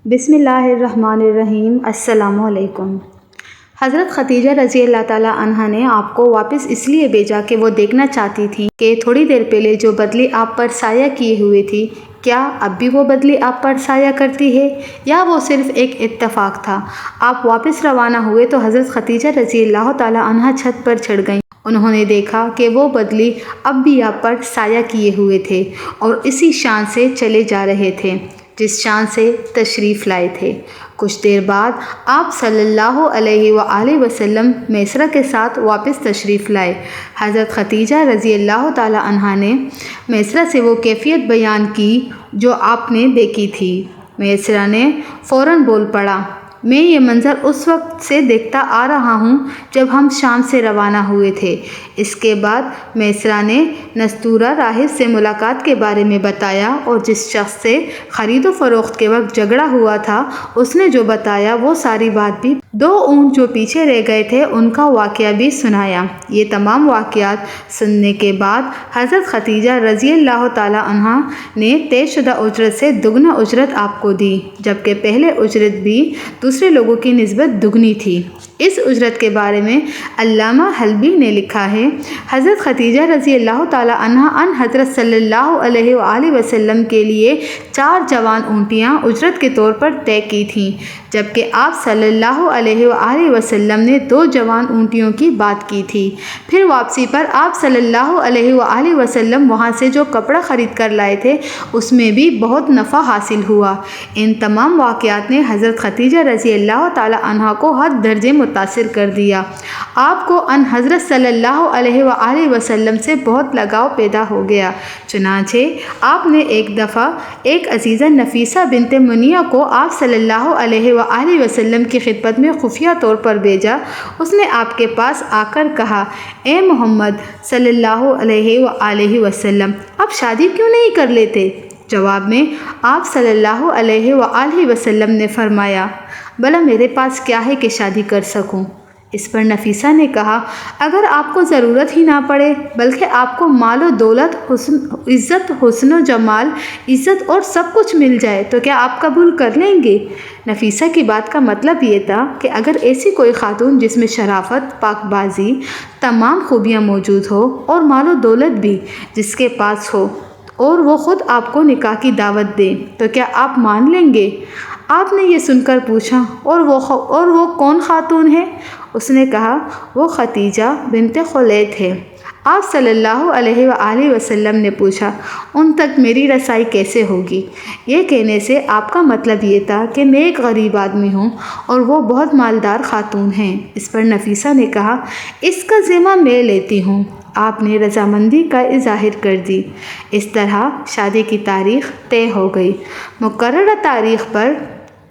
بسم اللہ الرحمن الرحیم۔ السلام علیکم۔ حضرت خدیجہ رضی اللہ تعالیٰ عنہا نے آپ کو واپس اس لیے بھیجا کہ وہ دیکھنا چاہتی تھیں کہ تھوڑی دیر پہلے جو بدلی آپ پر سایہ کیے ہوئی تھی، کیا اب بھی وہ بدلی آپ پر سایہ کرتی ہے یا وہ صرف ایک اتفاق تھا۔ آپ واپس روانہ ہوئے تو حضرت خدیجہ رضی اللہ تعالیٰ عنہا چھت پر چڑھ گئیں۔ انہوں نے دیکھا کہ وہ بدلی اب بھی آپ پر سایہ کیے ہوئے تھے اور اسی شان سے چلے جا رہے تھے جس شان سے تشریف لائے تھے۔ کچھ دیر بعد آپ صلی اللہ علیہ وآلہ وسلم میسرہ کے ساتھ واپس تشریف لائے۔ حضرت خدیجہ رضی اللہ تعالیٰ عنہا نے میسرہ سے وہ کیفیت بیان کی جو آپ نے دیکھی تھی۔ میسرہ نے فوراً بول پڑا، میں یہ منظر اس وقت سے دیکھتا آ رہا ہوں جب ہم شام سے روانہ ہوئے تھے۔ اس کے بعد میسرہ نے نستورہ راہب سے ملاقات کے بارے میں بتایا اور جس شخص سے خرید و فروخت کے وقت جھگڑا ہوا تھا اس نے جو بتایا وہ ساری بات بھی، 2 اونٹ جو پیچھے رہ گئے تھے ان کا واقعہ بھی سنایا۔ یہ تمام واقعات سننے کے بعد حضرت خدیجہ رضی اللہ تعالیٰ عنہا نے طے شدہ اجرت سے دگنا اجرت آپ کو دی، جبکہ پہلے اجرت بھی دوسرے لوگوں کی نسبت دگنی تھی۔ اس اجرت کے بارے میں علامہ حلبی نے لکھا ہے، حضرت خدیجہ رضی اللہ تعالیٰ عنہا ان حضرت صلی اللہ علیہ وآلہ وسلم کے لیے 4 جوان اونٹیاں اجرت کے طور پر طے کی تھیں، جبکہ آپ صلی اللہ علیہ وآلہ وسلم نے 2 جوان اونٹیوں کی بات کی تھی۔ پھر واپسی پر آپ صلی اللہ علیہ وآلہ وسلم وہاں سے جو کپڑا خرید کر لائے تھے اس میں بھی بہت نفع حاصل ہوا۔ ان تمام واقعات نے حضرت خدیجہ رضی اللہ تعالیٰ عنہا کو حد درجے متاثر کر دیا۔ آپ کو ان حضرت صلی اللہ علیہ وآلہ وسلم سے بہت لگاؤ پیدا ہو گیا۔ چنانچہ آپ نے ایک دفعہ ایک عزیزہ نفیسہ بنت منیہ کو آپ صلی اللہ علیہ وآلہ وسلم کی خدمت میں خفیہ طور پر بھیجا۔ اس نے آپ کے پاس آ کر کہا، اے محمد صلی اللہ علیہ وآلہ وسلم، اب شادی کیوں نہیں کر لیتے؟ جواب میں آپ صلی اللہ علیہ وآلہ وسلم نے فرمایا، بھلا میرے پاس کیا ہے کہ شادی کر سکوں؟ اس پر نفیسہ نے کہا، اگر آپ کو ضرورت ہی نہ پڑے بلکہ آپ کو مال و دولت، عزت، حسن و جمال، عزت اور سب کچھ مل جائے تو کیا آپ قبول کر لیں گے؟ نفیسہ کی بات کا مطلب یہ تھا کہ اگر ایسی کوئی خاتون جس میں شرافت، پاک بازی، تمام خوبیاں موجود ہو اور مال و دولت بھی جس کے پاس ہو اور وہ خود آپ کو نکاح کی دعوت دے تو کیا آپ مان لیں گے؟ آپ نے یہ سن کر پوچھا، اور وہ کون خاتون ہے؟ اس نے کہا، وہ خدیجہ بنت خویلد ہے۔ آپ صلی اللہ علیہ وآلہ وسلم نے پوچھا، ان تک میری رسائی کیسے ہوگی؟ یہ کہنے سے آپ کا مطلب یہ تھا کہ میں ایک غریب آدمی ہوں اور وہ بہت مالدار خاتون ہیں۔ اس پر نفیسہ نے کہا، اس کا ذمہ میں لیتی ہوں۔ آپ نے رضامندی کا ظاہر کر دی۔ اس طرح شادی کی تاریخ طے ہو گئی۔ مقررہ تاریخ پر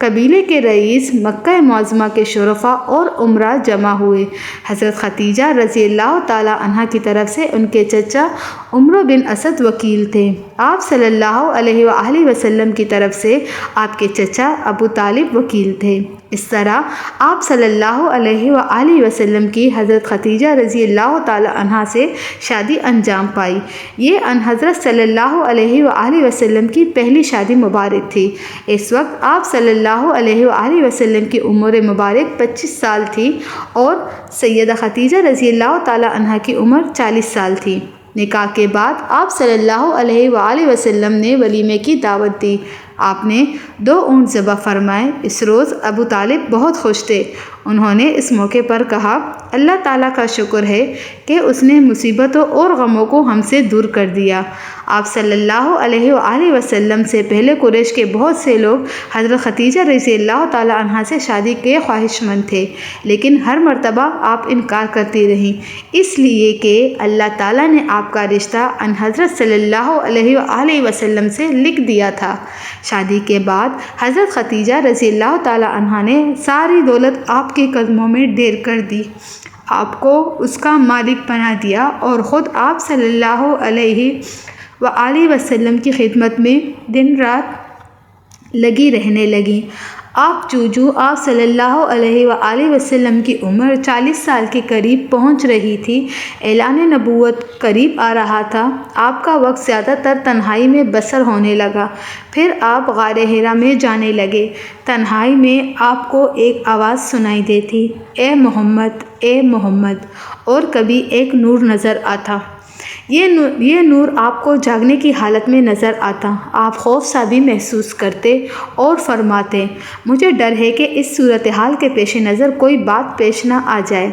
قبیلے کے رئیس، مکہ معظمہ کے شرفاء اور امراء جمع ہوئے۔ حضرت خدیجہ رضی اللہ تعالیٰ عنہا کی طرف سے ان کے چچا عمرو بن اسد وکیل تھے۔ آپ صلی اللہ علیہ وآلہ وسلم کی طرف سے آپ کے چچا ابو طالب وکیل تھے۔ اس طرح آپ صلی اللہ علیہ وآلہ وسلم کی حضرت خدیجہ رضی اللہ تعالیٰ عنہا سے شادی انجام پائی۔ یہ ان حضرت صلی اللہ علیہ وآلہ وسلم کی پہلی شادی مبارک تھی۔ اس وقت آپ صلی اللہ علیہ وآلہ وسلم کی عمر مبارک 25 سال تھی اور سیدہ خدیجہ رضی اللہ تعالیٰ عنہا کی عمر 40 سال تھی۔ نکاح کے بعد آپ صلی اللہ علیہ وآلہ وسلم نے ولیمے کی دعوت دی۔ آپ نے 2 اونٹ ذبح فرمائے۔ اس روز ابو طالب بہت خوش تھے۔ انہوں نے اس موقع پر کہا، اللہ تعالیٰ کا شکر ہے کہ اس نے مصیبتوں اور غموں کو ہم سے دور کر دیا۔ آپ صلی اللہ علیہ وآلہ وسلم سے پہلے قریش کے بہت سے لوگ حضرت خدیجہ رضی اللہ تعالیٰ عنہا سے شادی کے خواہش مند تھے، لیکن ہر مرتبہ آپ انکار کرتی رہیں، اس لیے کہ اللہ تعالیٰ نے آپ کا رشتہ ان حضرت صلی اللہ علیہ وآلہ وسلم سے لکھ دیا تھا۔ شادی کے بعد حضرت خدیجہ رضی اللہ تعالیٰ عنہا نے ساری دولت آپ کے قدموں میں ڈھیر کر دی، آپ کو اس کا مالک بنا دیا اور خود آپ صلی اللہ علیہ وآلہ وسلم کی خدمت میں دن رات لگی رہنے لگیں۔ آپ صلی اللہ علیہ وآلہ وسلم کی عمر 40 سال کے قریب پہنچ رہی تھی۔ اعلان نبوت قریب آ رہا تھا۔ آپ کا وقت زیادہ تر تنہائی میں بسر ہونے لگا۔ پھر آپ غار حرا میں جانے لگے۔ تنہائی میں آپ کو ایک آواز سنائی دیتی، اے محمد، اے محمد، اور کبھی ایک نور نظر آتا۔ یہ نور آپ کو جاگنے کی حالت میں نظر آتا۔ آپ خوف سا بھی محسوس کرتے اور فرماتے، مجھے ڈر ہے کہ اس صورتحال کے پیش نظر کوئی بات پیش نہ آ جائے۔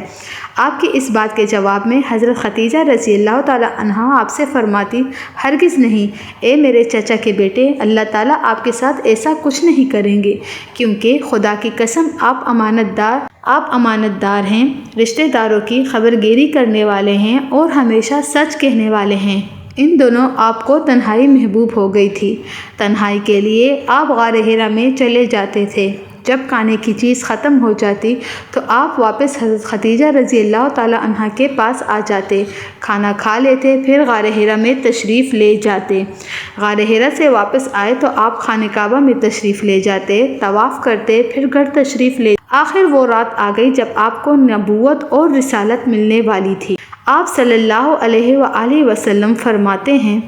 آپ کی اس بات کے جواب میں حضرت خدیجہ رضی اللہ تعالیٰ عنہا آپ سے فرماتی، ہرگز نہیں، اے میرے چچا کے بیٹے، اللہ تعالیٰ آپ کے ساتھ ایسا کچھ نہیں کریں گے، کیونکہ خدا کی قسم آپ امانت دار ہیں، رشتہ داروں کی خبرگیری کرنے والے ہیں اور ہمیشہ سچ کہنے والے ہیں۔ ان دونوں آپ کو تنہائی محبوب ہو گئی تھی۔ تنہائی کے لیے آپ غار حرا میں چلے جاتے تھے۔ جب کھانے کی چیز ختم ہو جاتی تو آپ واپس حضرت خدیجہ رضی اللہ تعالیٰ عنہا کے پاس آ جاتے، کھانا کھا لیتے، پھر غار حرا میں تشریف لے جاتے۔ غار حرا سے واپس آئے تو آپ خانہ کعبہ میں تشریف لے جاتے، طواف کرتے، پھر گھر تشریف لے۔ آخر وہ رات آ گئی جب آپ کو نبوت اور رسالت ملنے والی تھی۔ آپ صلی اللہ علیہ وآلہ وسلم فرماتے ہیں،